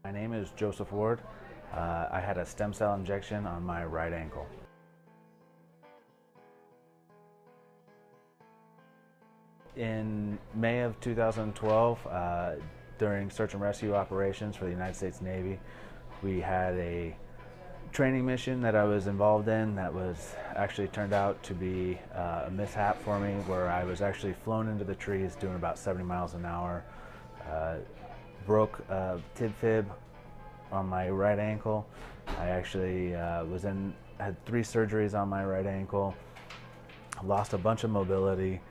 My name is Joseph Ward. I had a stem cell injection on my right ankle. In May of 2012, during search and rescue operations for the United States Navy, we had a training mission that I was involved in that was actually turned out to be a mishap for me, where I was actually flown into the trees doing about 70 miles an hour, broke a tib fib on my right ankle. I actually had 3 surgeries on my right ankle, lost a bunch of mobility,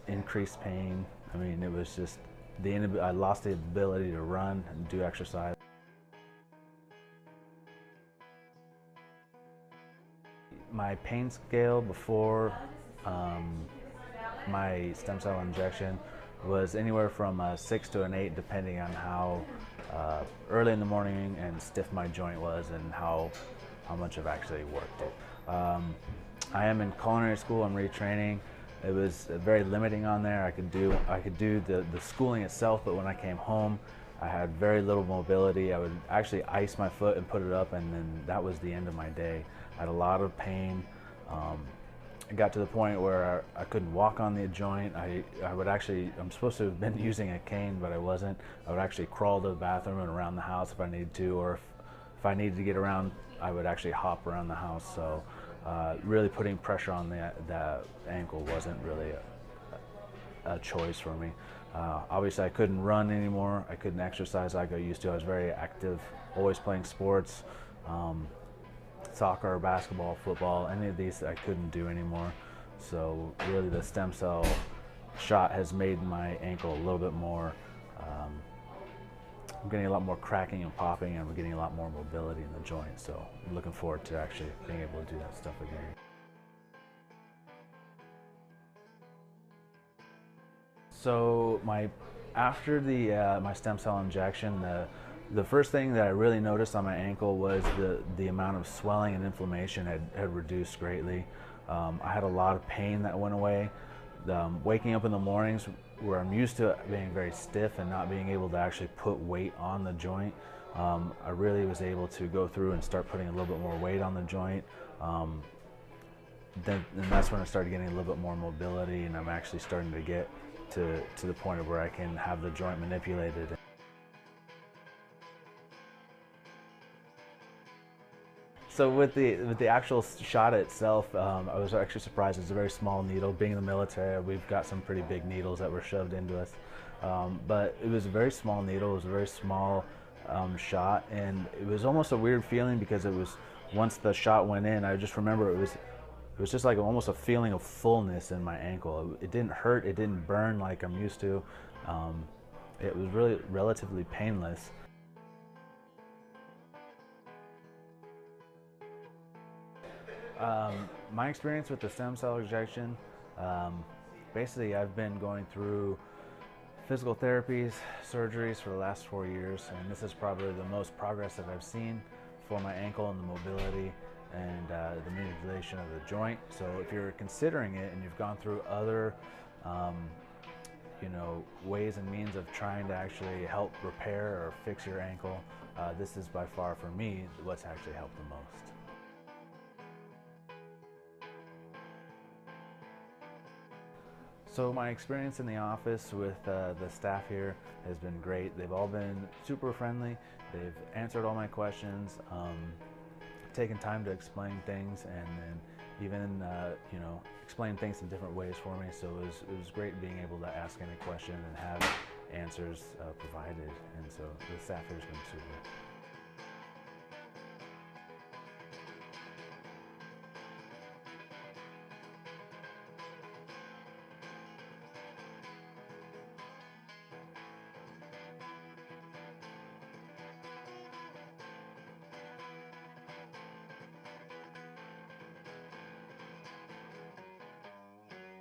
increased pain. I mean, it was just I lost the ability to run and do exercise. My pain scale before my stem cell injection was anywhere from a 6 to an 8, depending on how early in the morning and stiff my joint was and how much I've actually worked it. I am in culinary school. I'm retraining. It was very limiting on there. I could do the schooling itself, but when I came home, I had very little mobility. I would actually ice my foot and put it up, and then that was the end of my day. I had a lot of pain. It got to the point where I couldn't walk on the joint. I'm supposed to have been using a cane, but I wasn't. I would actually crawl to the bathroom and around the house if I needed to, or if I needed to get around, I would actually hop around the house. So really putting pressure on the ankle wasn't really a choice for me. Obviously I couldn't run anymore. I couldn't exercise like I used to. I was very active, always playing sports. Soccer, basketball, football, any of these I couldn't do anymore. So really the stem cell shot has made my ankle a little bit more, I'm getting a lot more cracking and popping, and I'm getting a lot more mobility in the joint. So I'm looking forward to actually being able to do that stuff again. So after my stem cell injection, the first thing that I really noticed on my ankle was the amount of swelling and inflammation had reduced greatly. I had a lot of pain that went away. Waking up in the mornings, where I'm used to being very stiff and not being able to actually put weight on the joint, I really was able to go through and start putting a little bit more weight on the joint. Then that's when I started getting a little bit more mobility, and I'm actually starting to get to the point of where I can have the joint manipulated. So with the actual shot itself, I was actually surprised. It's a very small needle. Being in the military, we've got some pretty big needles that were shoved into us. But it was a very small needle. It was a very small shot, and it was almost a weird feeling, because once the shot went in, I just remember it was just like almost a feeling of fullness in my ankle. It didn't hurt. It didn't burn like I'm used to. It was really relatively painless. My experience with the stem cell injection, basically I've been going through physical therapies, surgeries for the last 4 years, and this is probably the most progress that I've seen for my ankle and the mobility and the manipulation of the joint. So if you're considering it and you've gone through other ways and means of trying to actually help repair or fix your ankle, this is by far for me what's actually helped the most. So my experience in the office with the staff here has been great. They've all been super friendly. They've answered all my questions, taken time to explain things, and then even explain things in different ways for me. So it was great being able to ask any question and have answers provided. And so the staff here has been super.